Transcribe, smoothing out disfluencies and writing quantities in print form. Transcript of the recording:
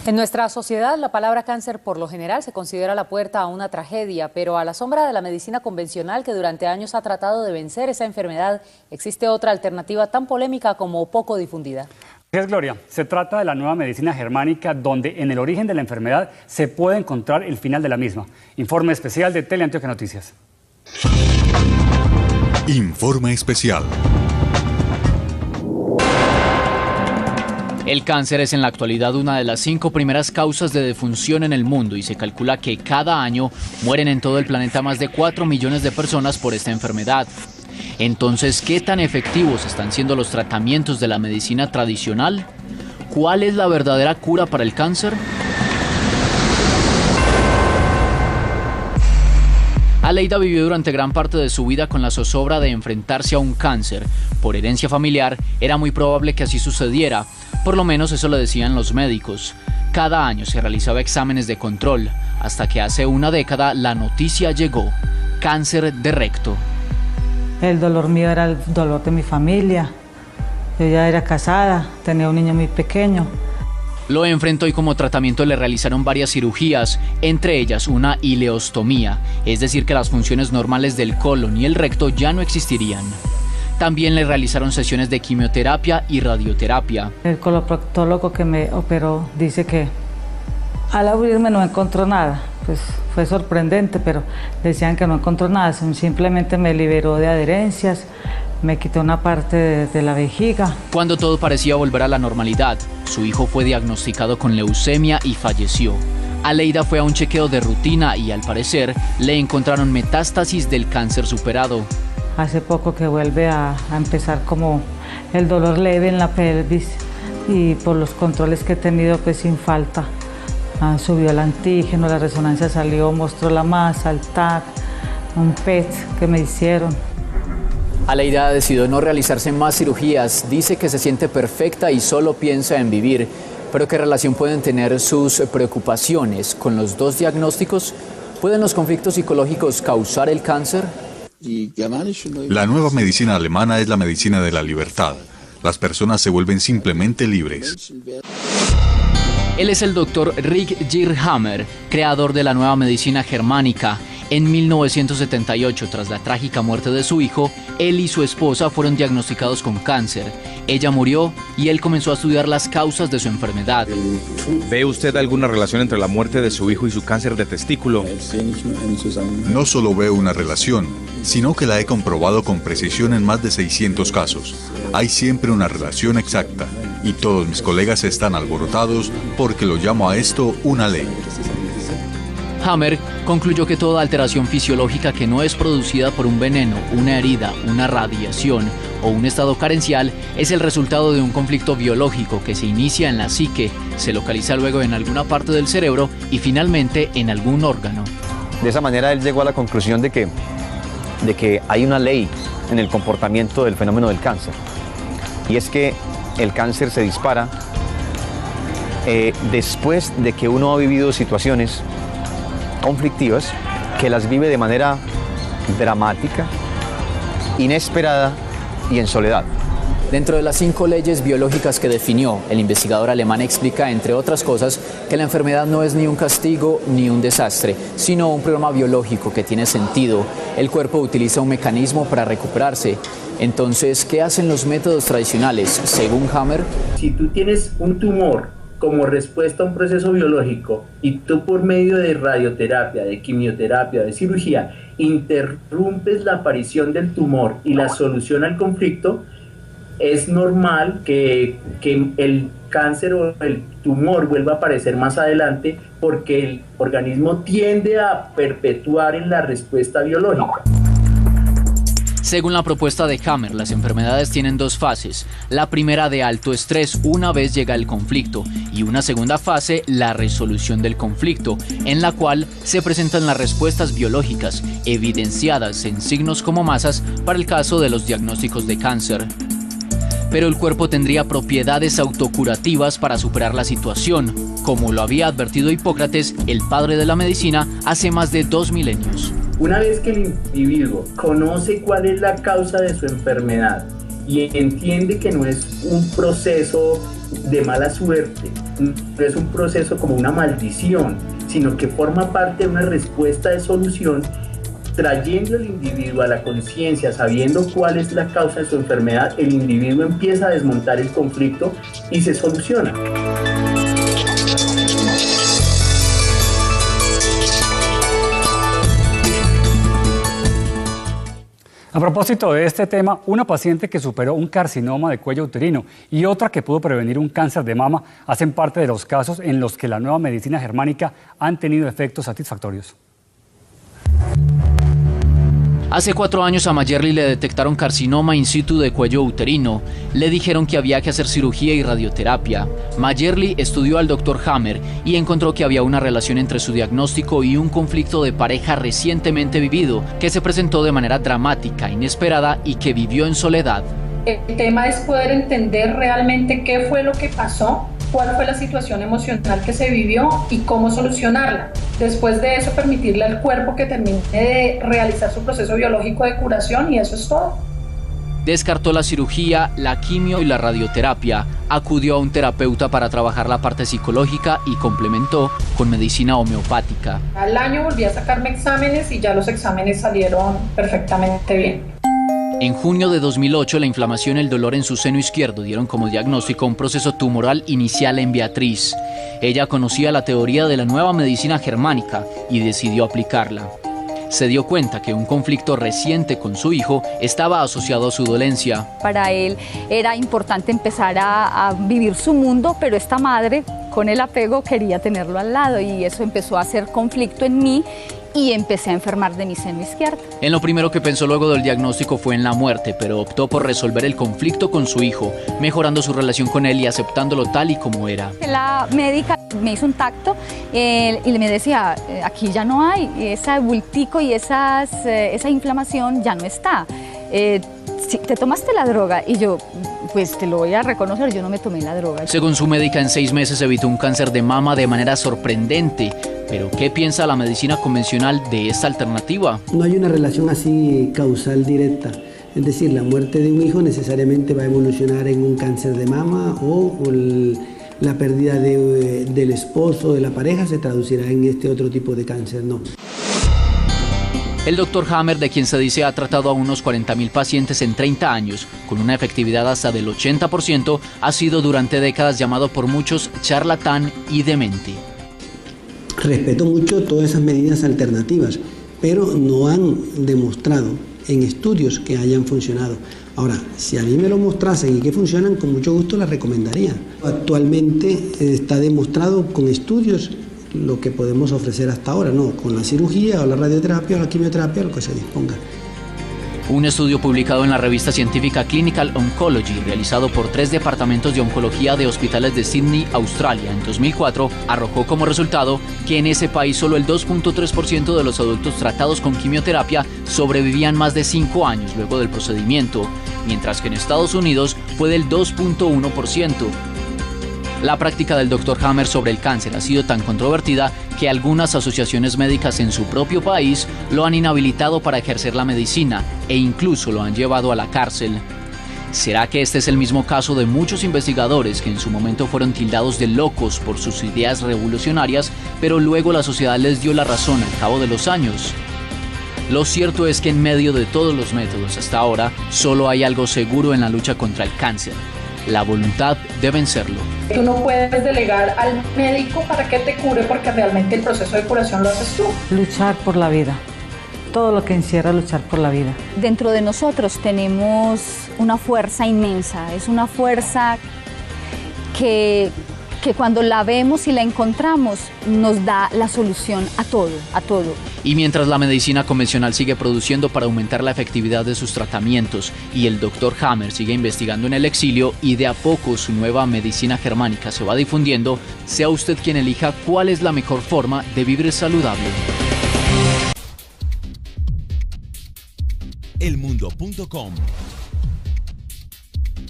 En nuestra sociedad, la palabra cáncer por lo general se considera la puerta a una tragedia, pero a la sombra de la medicina convencional que durante años ha tratado de vencer esa enfermedad, existe otra alternativa tan polémica como poco difundida. Gracias, Gloria. Se trata de la nueva medicina germánica, donde en el origen de la enfermedad se puede encontrar el final de la misma. Informe especial de Teleantioquia Noticias. Informe especial. El cáncer es en la actualidad una de las 5 primeras causas de defunción en el mundo y se calcula que cada año mueren en todo el planeta más de 4 millones de personas por esta enfermedad. Entonces, ¿qué tan efectivos están siendo los tratamientos de la medicina tradicional? ¿Cuál es la verdadera cura para el cáncer? Aleida vivió durante gran parte de su vida con la zozobra de enfrentarse a un cáncer. Por herencia familiar, era muy probable que así sucediera. Por lo menos eso le decían los médicos. Cada año se realizaba exámenes de control, hasta que hace una década la noticia llegó: cáncer de recto. El dolor mío era el dolor de mi familia. Yo ya era casada, tenía un niño muy pequeño. Lo enfrentó y como tratamiento le realizaron varias cirugías, entre ellas una ileostomía, es decir que las funciones normales del colon y el recto ya no existirían. También le realizaron sesiones de quimioterapia y radioterapia. El coloproctólogo que me operó dice que al abrirme no encontró nada. Pues fue sorprendente, pero decían que no encontró nada, simplemente me liberó de adherencias, me quitó una parte de la vejiga. Cuando todo parecía volver a la normalidad, su hijo fue diagnosticado con leucemia y falleció. Aleida fue a un chequeo de rutina y al parecer le encontraron metástasis del cáncer superado. Hace poco que vuelve a empezar como el dolor leve en la pelvis y por los controles que he tenido pues sin falta. Subió el antígeno, la resonancia salió, mostró la masa, el TAC, un PET que me hicieron. Aleida decidió no realizarse más cirugías, dice que se siente perfecta y solo piensa en vivir. Pero ¿qué relación pueden tener sus preocupaciones con los dos diagnósticos? ¿Pueden los conflictos psicológicos causar el cáncer? La nueva medicina alemana es la medicina de la libertad. Las personas se vuelven simplemente libres. Él es el doctor Rick Girhammer, creador de la nueva medicina germánica. En 1978, tras la trágica muerte de su hijo, él y su esposa fueron diagnosticados con cáncer. Ella murió y él comenzó a estudiar las causas de su enfermedad. ¿Ve usted alguna relación entre la muerte de su hijo y su cáncer de testículo? No solo veo una relación, sino que la he comprobado con precisión en más de 600 casos. Hay siempre una relación exacta, y todos mis colegas están alborotados porque lo llamo a esto una ley. Hammer concluyó que toda alteración fisiológica que no es producida por un veneno, una herida, una radiación o un estado carencial es el resultado de un conflicto biológico que se inicia en la psique, se localiza luego en alguna parte del cerebro y finalmente en algún órgano. De esa manera él llegó a la conclusión de que hay una ley en el comportamiento del fenómeno del cáncer, y es que el cáncer se dispara después de que uno ha vivido situaciones conflictivas, que las vive de manera dramática, inesperada y en soledad. Dentro de las 5 leyes biológicas que definió, el investigador alemán explica, entre otras cosas, que la enfermedad no es ni un castigo ni un desastre, sino un programa biológico que tiene sentido. El cuerpo utiliza un mecanismo para recuperarse. Entonces, ¿qué hacen los métodos tradicionales, según Hammer? Si tú tienes un tumor como respuesta a un proceso biológico y tú por medio de radioterapia, de quimioterapia, de cirugía, interrumpes la aparición del tumor y la solución al conflicto, es normal que el cáncer o el tumor vuelva a aparecer más adelante porque el organismo tiende a perpetuar en la respuesta biológica. Según la propuesta de Hammer, las enfermedades tienen 2 fases. La primera de alto estrés una vez llega el conflicto y una segunda fase, la resolución del conflicto, en la cual se presentan las respuestas biológicas evidenciadas en signos como masas para el caso de los diagnósticos de cáncer. Pero el cuerpo tendría propiedades autocurativas para superar la situación, como lo había advertido Hipócrates, el padre de la medicina, hace más de 2 milenios. Una vez que el individuo conoce cuál es la causa de su enfermedad y entiende que no es un proceso de mala suerte, no es un proceso como una maldición, sino que forma parte de una respuesta de solución, trayendo al individuo a la conciencia, sabiendo cuál es la causa de su enfermedad, el individuo empieza a desmontar el conflicto y se soluciona. A propósito de este tema, una paciente que superó un carcinoma de cuello uterino y otra que pudo prevenir un cáncer de mama hacen parte de los casos en los que la nueva medicina germánica han tenido efectos satisfactorios. Hace 4 años a Mayerly le detectaron carcinoma in situ de cuello uterino. Le dijeron que había que hacer cirugía y radioterapia. Mayerly estudió al Dr. Hammer y encontró que había una relación entre su diagnóstico y un conflicto de pareja recientemente vivido, que se presentó de manera dramática, inesperada y que vivió en soledad. El tema es poder entender realmente qué fue lo que pasó, cuál fue la situación emocional que se vivió y cómo solucionarla. Después de eso, permitirle al cuerpo que termine de realizar su proceso biológico de curación y eso es todo. Descartó la cirugía, la quimio y la radioterapia. Acudió a un terapeuta para trabajar la parte psicológica y complementó con medicina homeopática. Al año volví a sacarme exámenes y ya los exámenes salieron perfectamente bien. En junio de 2008, la inflamación y el dolor en su seno izquierdo dieron como diagnóstico un proceso tumoral inicial en Beatriz. Ella conocía la teoría de la nueva medicina germánica y decidió aplicarla. Se dio cuenta que un conflicto reciente con su hijo estaba asociado a su dolencia. Para él era importante empezar a vivir su mundo, pero esta madre, con el apego, quería tenerlo al lado y eso empezó a hacer conflicto en mí y empecé a enfermar de mi seno izquierdo. En lo primero que pensó luego del diagnóstico fue en la muerte, pero optó por resolver el conflicto con su hijo, mejorando su relación con él y aceptándolo tal y como era. La médica me hizo un tacto y me decía, aquí ya no hay, ese bultico y esa inflamación ya no está. ¿Te tomaste la droga? Y yo, pues te lo voy a reconocer, yo no me tomé la droga. Según su médica, en 6 meses evitó un cáncer de mama de manera sorprendente. Pero, ¿qué piensa la medicina convencional de esta alternativa? No hay una relación así causal directa. Es decir, la muerte de un hijo necesariamente va a evolucionar en un cáncer de mama o la pérdida del esposo, de la pareja, se traducirá en este otro tipo de cáncer, no. El Dr. Hammer, de quien se dice ha tratado a unos 40.000 pacientes en 30 años, con una efectividad hasta del 80%, ha sido durante décadas llamado por muchos charlatán y demente. Respeto mucho todas esas medidas alternativas, pero no han demostrado en estudios que hayan funcionado. Ahora, si a mí me lo mostrasen y que funcionan, con mucho gusto las recomendaría. Actualmente está demostrado con estudios lo que podemos ofrecer hasta ahora, no con la cirugía o la radioterapia o la quimioterapia, lo que se disponga. Un estudio publicado en la revista científica Clinical Oncology, realizado por 3 departamentos de oncología de hospitales de Sydney, Australia, en 2004, arrojó como resultado que en ese país solo el 2.3% de los adultos tratados con quimioterapia sobrevivían más de 5 años luego del procedimiento, mientras que en Estados Unidos fue del 2.1%. La práctica del Dr. Hammer sobre el cáncer ha sido tan controvertida que algunas asociaciones médicas en su propio país lo han inhabilitado para ejercer la medicina e incluso lo han llevado a la cárcel. ¿Será que este es el mismo caso de muchos investigadores que en su momento fueron tildados de locos por sus ideas revolucionarias, pero luego la sociedad les dio la razón al cabo de los años? Lo cierto es que en medio de todos los métodos hasta ahora, solo hay algo seguro en la lucha contra el cáncer: la voluntad de vencerlo. Tú no puedes delegar al médico para que te cure porque realmente el proceso de curación lo haces tú. Luchar por la vida. Todo lo que encierra luchar por la vida. Dentro de nosotros tenemos una fuerza inmensa, es una fuerza que cuando la vemos y la encontramos nos da la solución a todo, a todo. Y mientras la medicina convencional sigue produciendo para aumentar la efectividad de sus tratamientos y el Dr. Hammer sigue investigando en el exilio y de a poco su nueva medicina germánica se va difundiendo, sea usted quien elija cuál es la mejor forma de vivir saludable. Elmundo.com